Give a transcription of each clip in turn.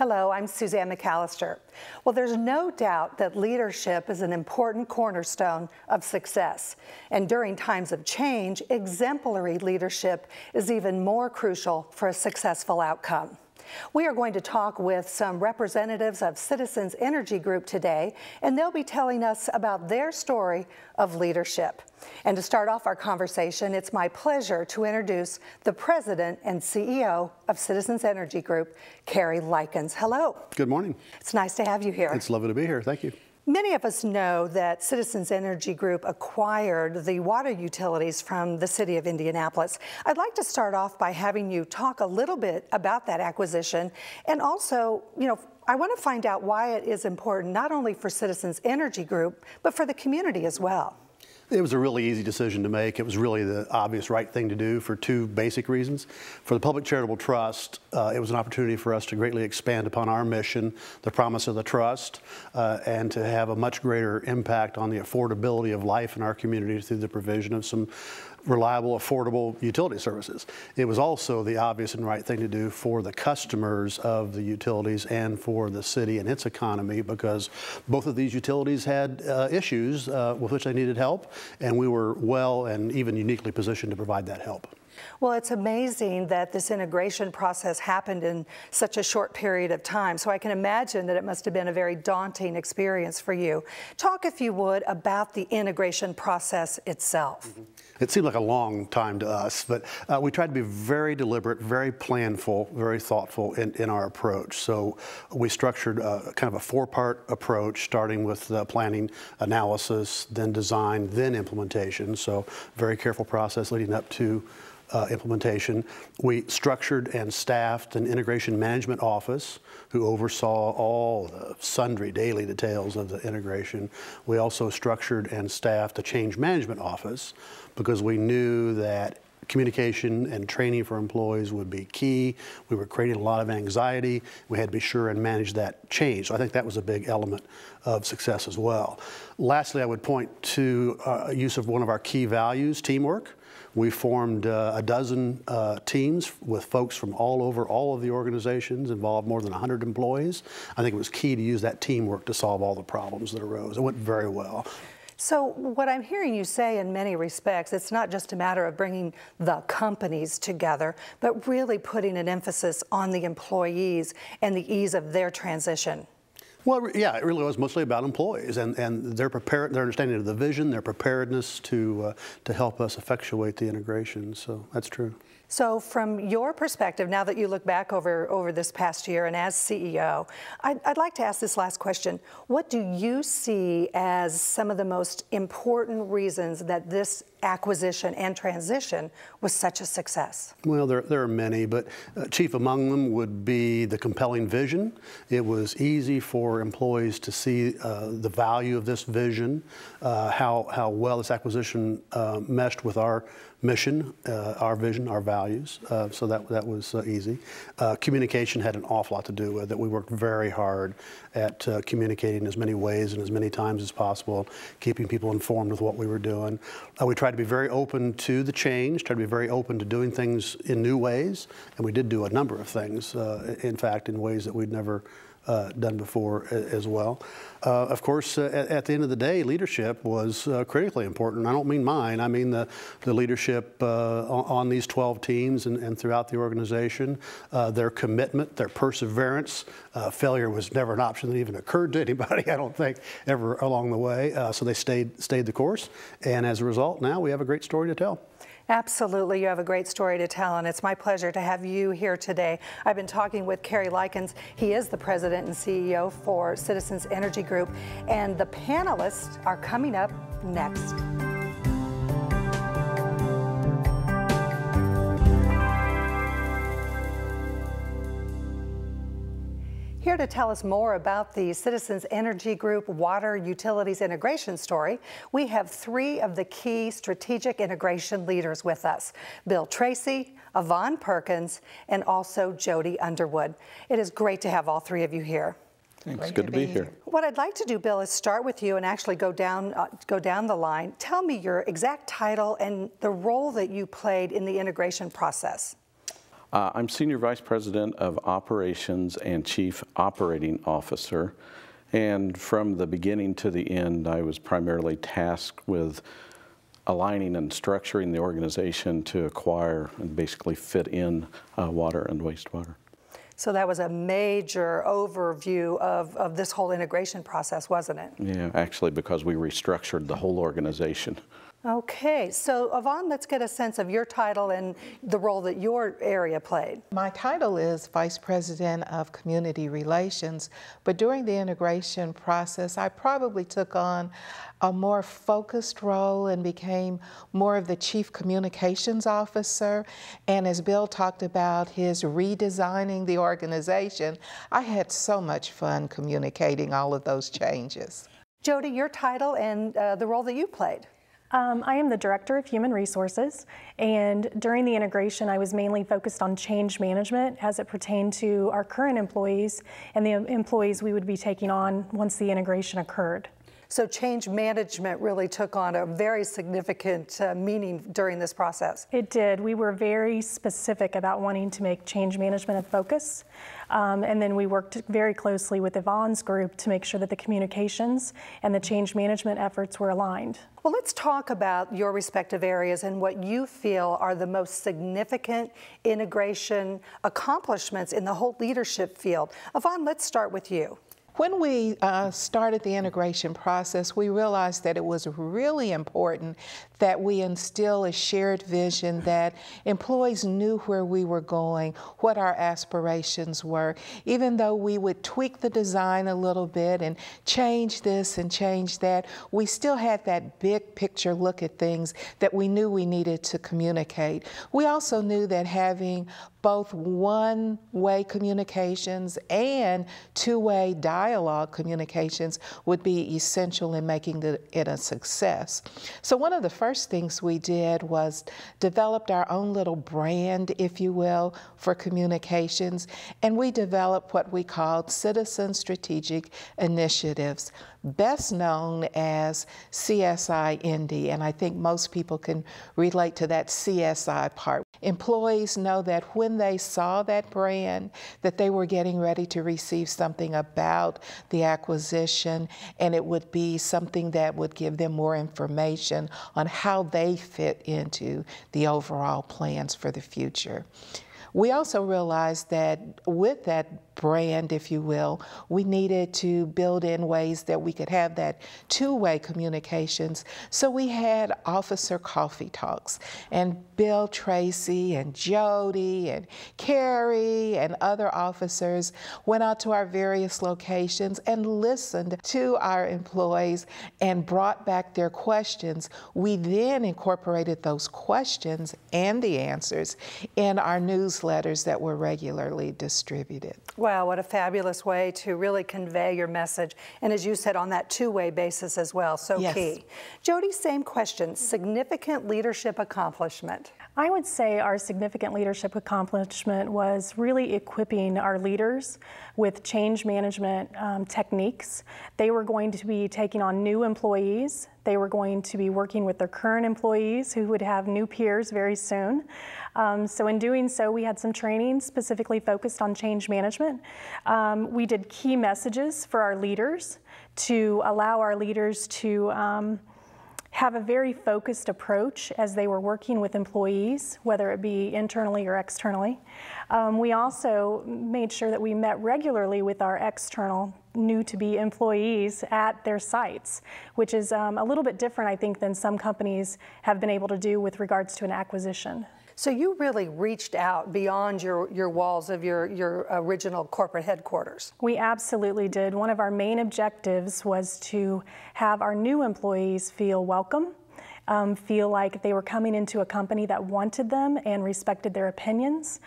Hello, I'm Susanne McAlister. Well, there's no doubt that leadership is an important cornerstone of success. And during times of change, exemplary leadership is even more crucial for a successful outcome. We are going to talk with some representatives of Citizens Energy Group today, and they'll be telling us about their story of leadership. And to start off our conversation, it's my pleasure to introduce the President and CEO of Citizens Energy Group, Carrie Likens. Hello. Good morning. It's nice to have you here. It's lovely to be here. Thank you. Many of us know that Citizens Energy Group acquired the water utilities from the city of Indianapolis. I'd like to start off by having you talk a little bit about that acquisition, and also, I want to find out why it is important not only for Citizens Energy Group, but for the community as well. It was a really easy decision to make. It was really the obvious right thing to do for two basic reasons. For the Public Charitable Trust, it was an opportunity for us to greatly expand upon our mission, the promise of the trust, and to have a much greater impact on the affordability of life in our community through the provision of some reliable, affordable utility services. It was also the obvious and right thing to do for the customers of the utilities and for the city and its economy, because both of these utilities had issues with which they needed help, and we were well and even uniquely positioned to provide that help. Well, it's amazing that this integration process happened in such a short period of time, so I can imagine that it must have been a very daunting experience for you. Talk, if you would, about the integration process itself. It seemed like a long time to us, but we tried to be very deliberate, very planful, very thoughtful in our approach. So we structured kind of a four-part approach, starting with planning, analysis, then design, then implementation. So very careful process leading up to implementation. We structured and staffed an integration management office who oversaw all the sundry daily details of the integration. We also structured and staffed a change management office because we knew that communication and training for employees would be key. We were creating a lot of anxiety. We had to be sure and manage that change. So I think that was a big element of success as well. Lastly, I would point to use of one of our key values, teamwork. We formed a dozen teams with folks from all over all of the organizations, involved more than 100 employees. I think it was key to use that teamwork to solve all the problems that arose. It went very well. So what I'm hearing you say in many respects, it's not just a matter of bringing the companies together, but really putting an emphasis on the employees and the ease of their transition. Well, yeah, it really was mostly about employees and their understanding of the vision, their preparedness to help us effectuate the integration. So that's true. So from your perspective, now that you look back over this past year and as CEO, I'd like to ask this last question. What do you see as some of the most important reasons that this acquisition and transition was such a success? Well, there are many, but chief among them would be the compelling vision. It was easy for employees to see the value of this vision, how well this acquisition meshed with our mission, our vision, our values. So that was easy. Communication had an awful lot to do with it. We worked very hard at communicating in as many ways and as many times as possible, keeping people informed with what we were doing. We tried to be very open to the change, tried to be very open to doing things in new ways, and we did do a number of things, in fact, in ways that we'd never done before as well. Of course, at the end of the day, leadership was critically important. I don't mean mine, I mean the leadership on these 12 teams and throughout the organization, their commitment, their perseverance. Failure was never an option that even occurred to anybody, I don't think, ever along the way. So they stayed the course, and as a result, now we have a great story to tell. Absolutely, you have a great story to tell, and it's my pleasure to have you here today. I've been talking with Carrie Likens. He is the President and CEO for Citizens Energy Group, and the panelists are coming up next. Here to tell us more about the Citizens Energy Group Water Utilities Integration story, we have three of the key strategic integration leaders with us: Bill Tracy, Yvonne Perkins, and also Jody Underwood. It is great to have all three of you here. Thanks. Good to be here. What I'd like to do, Bill, is start with you and actually go down the line. Tell me your exact title and the role that you played in the integration process. I'm Senior Vice President of Operations and Chief Operating Officer. And from the beginning to the end, I was primarily tasked with aligning and structuring the organization to acquire and basically fit in water and wastewater. So that was a major overview of this whole integration process, wasn't it? Yeah, actually, because we restructured the whole organization. Okay, so Yvonne, let's get a sense of your title and the role that your area played. My title is Vice President of Community Relations, but during the integration process, I probably took on a more focused role and became more of the Chief Communications Officer. And as Bill talked about his redesigning the organization, I had so much fun communicating all of those changes. Jody, your title and the role that you played. I am the Director of Human Resources, and during the integration I was mainly focused on change management as it pertained to our current employees and the employees we would be taking on once the integration occurred. So change management really took on a very significant meaning during this process. It did. We were very specific about wanting to make change management a focus. And then we worked very closely with Yvonne's group to make sure that the communications and the change management efforts were aligned. Well, let's talk about your respective areas and what you feel are the most significant integration accomplishments in the whole leadership field. Yvonne, let's start with you. When we started the integration process, we realized that it was really important that we instill a shared vision, that employees knew where we were going, what our aspirations were. Even though we would tweak the design a little bit and change this and change that, we still had that big picture look at things that we knew we needed to communicate. We also knew that having both one-way communications and two-way dialogue communications would be essential in making it a success. So one of the first things we did was developed our own little brand, if you will, for communications, and we developed what we called Citizen Strategic Initiatives, best known as CSI-ND, and I think most people can relate to that CSI part. Employees know that when they saw that brand, that they were getting ready to receive something about the acquisition, and it would be something that would give them more information on how they fit into the overall plans for the future. We also realized that with that brand, if you will, we needed to build in ways that we could have that two-way communications. So we had officer coffee talks, and Bill Tracy and Jody and Carrie and other officers went out to our various locations and listened to our employees and brought back their questions. We then incorporated those questions and the answers in our newsletters that were regularly distributed. Wow, what a fabulous way to really convey your message. And as you said, on that two-way basis as well, so yes. Key. Jody, same question, significant leadership accomplishment. I would say our significant leadership accomplishment was really equipping our leaders with change management techniques. They were going to be taking on new employees. They were going to be working with their current employees who would have new peers very soon. So in doing so, we had some training specifically focused on change management. We did key messages for our leaders to allow our leaders to have a very focused approach as they were working with employees, whether it be internally or externally. We also made sure that we met regularly with our external new-to-be employees at their sites, which is a little bit different, I think, than some companies have been able to do with regards to an acquisition. So you really reached out beyond your walls of your original corporate headquarters. We absolutely did. One of our main objectives was to have our new employees feel welcome, feel like they were coming into a company that wanted them and respected their opinions.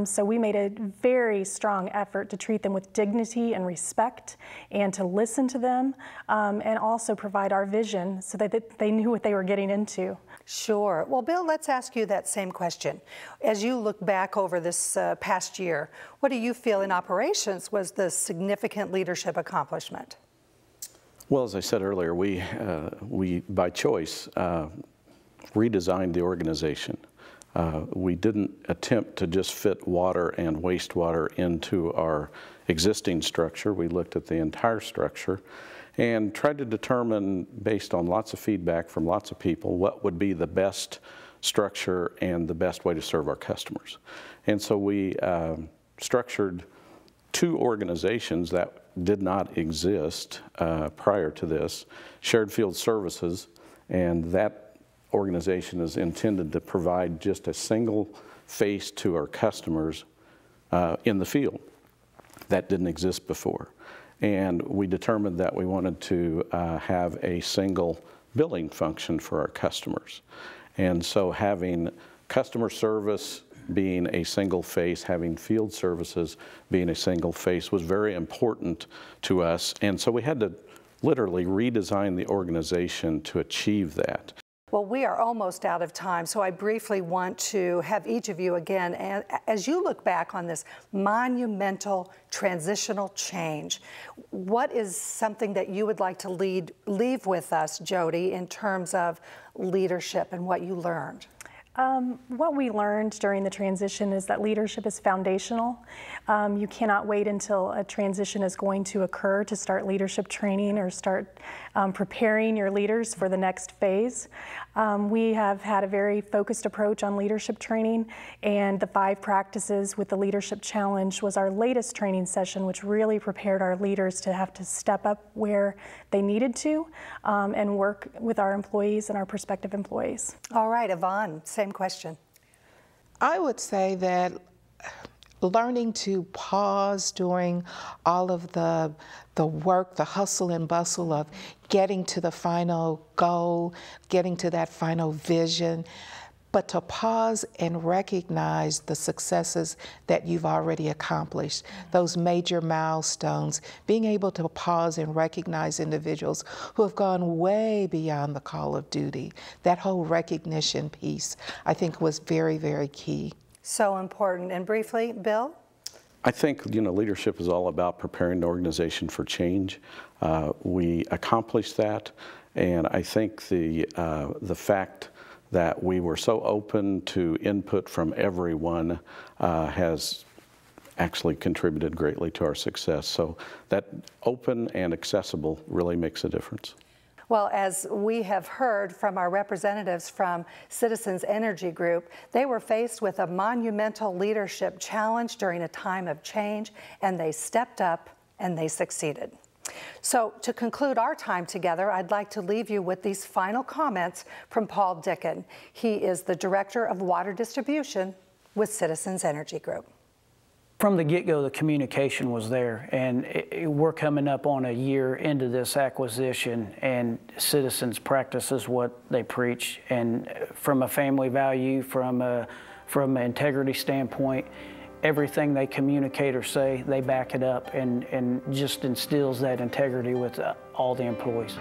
So we made a very strong effort to treat them with dignity and respect and to listen to them and also provide our vision so that they knew what they were getting into. Sure. Well, Bill, let's ask you that same question. As you look back over this past year, what do you feel in operations was the significant leadership accomplishment? Well, as I said earlier, we by choice, redesigned the organization. We didn't attempt to just fit water and wastewater into our existing structure. We looked at the entire structure and tried to determine, based on lots of feedback from lots of people, what would be the best structure and the best way to serve our customers. And so we structured 2 organizations that did not exist prior to this, Shared Field Services, and that organization is intended to provide just a single face to our customers in the field. That didn't exist before. And we determined that we wanted to have a single billing function for our customers. And so having customer service being a single face, having field services being a single face was very important to us. And so we had to literally redesign the organization to achieve that. Well, we are almost out of time, so I briefly want to have each of you again, and as you look back on this monumental transitional change, what is something that you would like to leave with us, Jody, in terms of leadership and what you learned? What we learned during the transition is that leadership is foundational. You cannot wait until a transition is going to occur to start leadership training or start preparing your leaders for the next phase. We have had a very focused approach on leadership training, and the 5 practices with the Leadership Challenge was our latest training session, which really prepared our leaders to have to step up where they needed to and work with our employees and our prospective employees. All right, Yvonne, same question. I would say that learning to pause during all of the work, the hustle and bustle of getting to the final goal, getting to that final vision, but to pause and recognize the successes that you've already accomplished, those major milestones, being able to pause and recognize individuals who have gone way beyond the call of duty. That whole recognition piece, I think, was very, very key. So important. And briefly, Bill? I think, leadership is all about preparing the organization for change. We accomplished that, and I think the fact that we were so open to input from everyone has actually contributed greatly to our success. So that open and accessible really makes a difference. Well, as we have heard from our representatives from Citizens Energy Group, they were faced with a monumental leadership challenge during a time of change, and they stepped up and they succeeded. So to conclude our time together, I'd like to leave you with these final comments from Paul Dicken. He is the Director of Water Distribution with Citizens Energy Group. From the get-go, the communication was there, and we're coming up on a year into this acquisition, and Citizens practices what they preach. And from a family value, from an integrity standpoint, everything they communicate or say, they back it up, and just instills that integrity with all the employees.